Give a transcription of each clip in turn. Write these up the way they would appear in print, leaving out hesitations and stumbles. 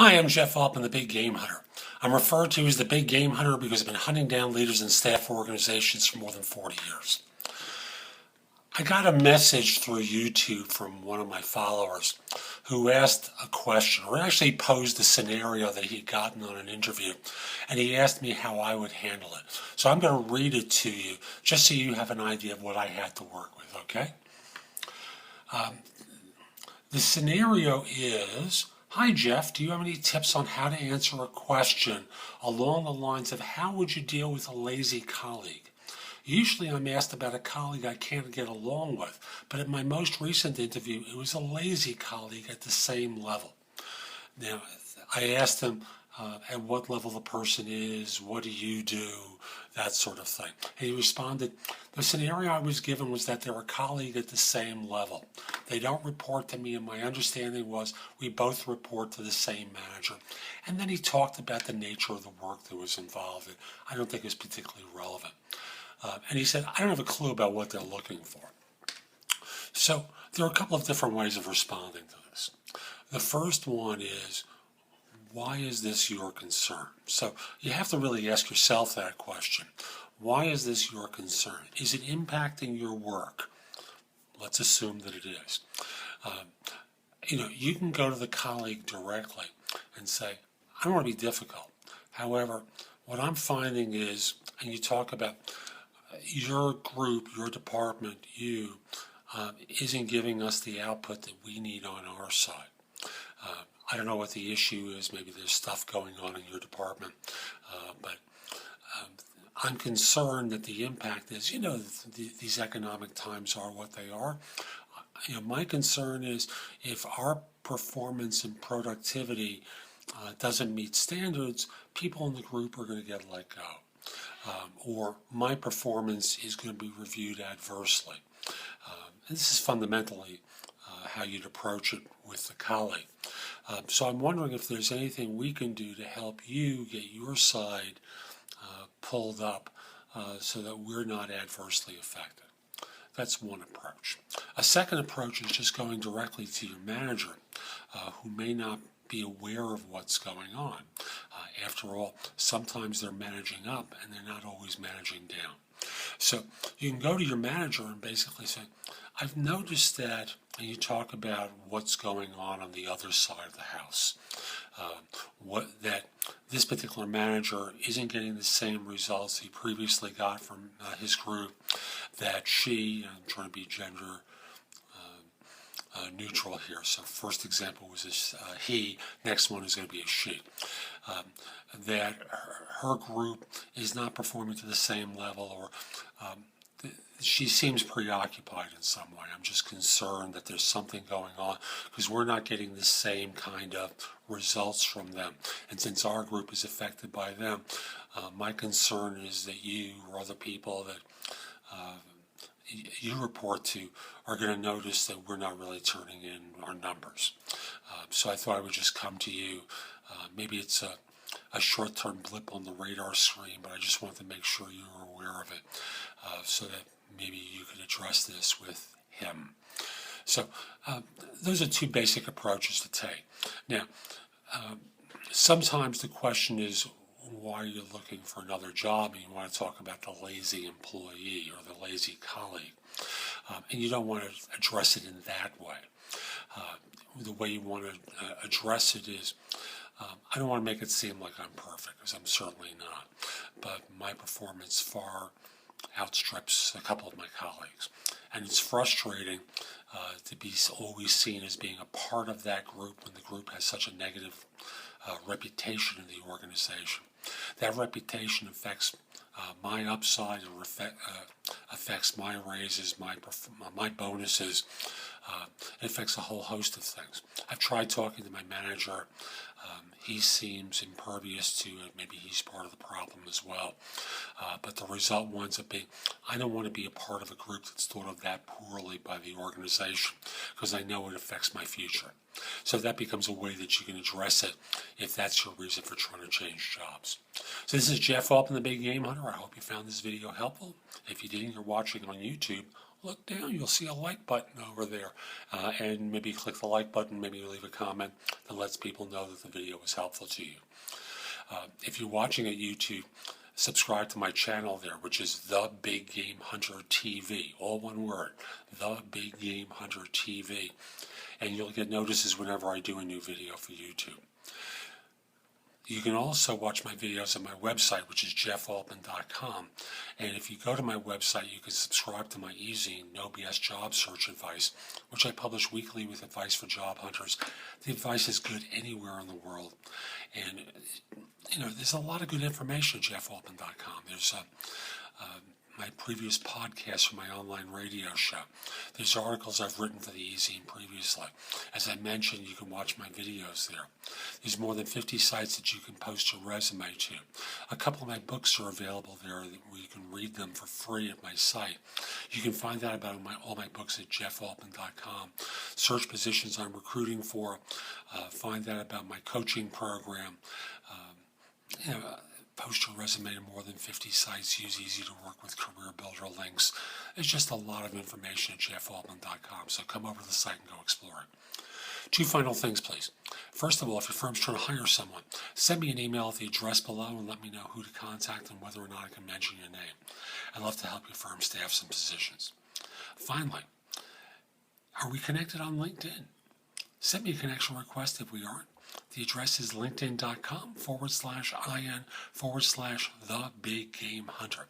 Hi, I'm Jeff Altman, the Big Game Hunter. I'm referred to as the Big Game Hunter because I've been hunting down leaders and staff organizations for more than 40 years. I got a message through YouTube from one of my followers who asked a question, or actually posed a scenario that he'd gotten on an interview, and he asked me how I would handle it. So I'm going to read it to you just so you have an idea of what I had to work with, okay? The scenario is, hi Jeff, do you have any tips on how to answer a question along the lines of how would you deal with a lazy colleague? Usually I'm asked about a colleague I can't get along with, but at my most recent interview, it was a lazy colleague at the same level. Now, I asked him at what level the person is, what do you do, that sort of thing. And he responded, the scenario I was given was that they're a colleague at the same level. They don't report to me, and my understanding was we both report to the same manager. And then he talked about the nature of the work that was involved. I don't think it was particularly relevant. And he said, I don't have a clue about what they're looking for. So there are a couple of different ways of responding to this. The first one is, why is this your concern? So you have to really ask yourself that question. Why is this your concern? Is it impacting your work? Let's assume that it is. You can go to the colleague directly and say, I don't want to be difficult. However, what I'm finding is, and you talk about your group, your department, you, isn't giving us the output that we need on our side. I don't know what the issue is. Maybe there's stuff going on in your department, but I'm concerned that the impact is, these economic times are what they are. My concern is if our performance and productivity doesn't meet standards, people in the group are going to get let go. Or my performance is going to be reviewed adversely. And this is fundamentally how you'd approach it with the colleague. So I'm wondering if there's anything we can do to help you get your side pulled up so that we're not adversely affected. That's one approach. A second approach is just going directly to your manager who may not be aware of what's going on. After all, sometimes they're managing up and they're not always managing down. So you can go to your manager and basically say, I've noticed that, and you talk about what's going on the other side of the house. That this particular manager isn't getting the same results he previously got from his group, that she, I'm trying to be gender neutral here. So first example was this he, next one is going to be a she. That her group is not performing to the same level, or she seems preoccupied in some way. I'm just concerned that there's something going on because we're not getting the same kind of results from them. And since our group is affected by them, my concern is that you or other people that you report to are going to notice that we're not really turning in our numbers. So I thought I would just come to you. Maybe it's a short-term blip on the radar screen, but I just want to make sure you are aware of it so that maybe you could address this with him. So those are two basic approaches to take. Now, sometimes the question is, why are you looking for another job? And you want to talk about the lazy employee or the lazy colleague. And you don't want to address it in that way. The way you want to address it is, I don't want to make it seem like I'm perfect, because I'm certainly not. But my performance far outstrips a couple of my colleagues. And it's frustrating to be always seen as being a part of that group when the group has such a negative reputation in the organization. That reputation affects my upside, and affects my raises, my bonuses. It affects a whole host of things. I've tried talking to my manager. He seems impervious to it. Maybe he's part of the problem as well. But the result winds up being, I don't want to be a part of a group that's thought of that poorly by the organization, because I know it affects my future. So that becomes a way that you can address it if that's your reason for trying to change jobs. So this is Jeff Altman, the Big Game Hunter. I hope you found this video helpful. If you didn't, you're watching on YouTube. look down, you'll see a like button over there. And maybe click the like button, maybe you leave a comment that lets people know that the video was helpful to you. If you're watching at YouTube, subscribe to my channel there, which is The Big Game Hunter TV, all one word, The Big Game Hunter TV, and you'll get notices whenever I do a new video for YouTube. You can also watch my videos on my website, which is jeffaltman.com, and if you go to my website, you can subscribe to my easy No BS job search advice, which I publish weekly with advice for job hunters. The advice is good anywhere in the world, and there's a lot of good information at jeffaltman.com. There's my previous podcast for my online radio show. There's articles I've written for the e-zine previously. As I mentioned, you can watch my videos there. There's more than 50 sites that you can post your resume to. A couple of my books are available there where you can read them for free at my site. You can find out about all my books at jeffaltman.com. Search positions I'm recruiting for. Find out about my coaching program. Post your resume to more than 50 sites. Use easy to work with career builder links. There's just a lot of information at jeffaltman.com, so come over to the site and go explore it. 2 final things, please. First of all, if your firm's trying to hire someone, send me an email at the address below and let me know who to contact and whether or not I can mention your name. I'd love to help your firm staff some positions. Finally, are we connected on LinkedIn? Send me a connection request if we aren't. The address is linkedin.com/IN/The Big Game Hunter.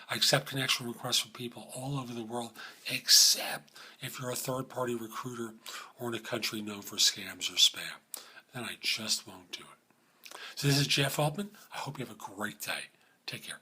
I accept connection requests from people all over the world, except if you're a third-party recruiter or in a country known for scams or spam. Then I just won't do it. So this is Jeff Altman. I hope you have a great day. Take care.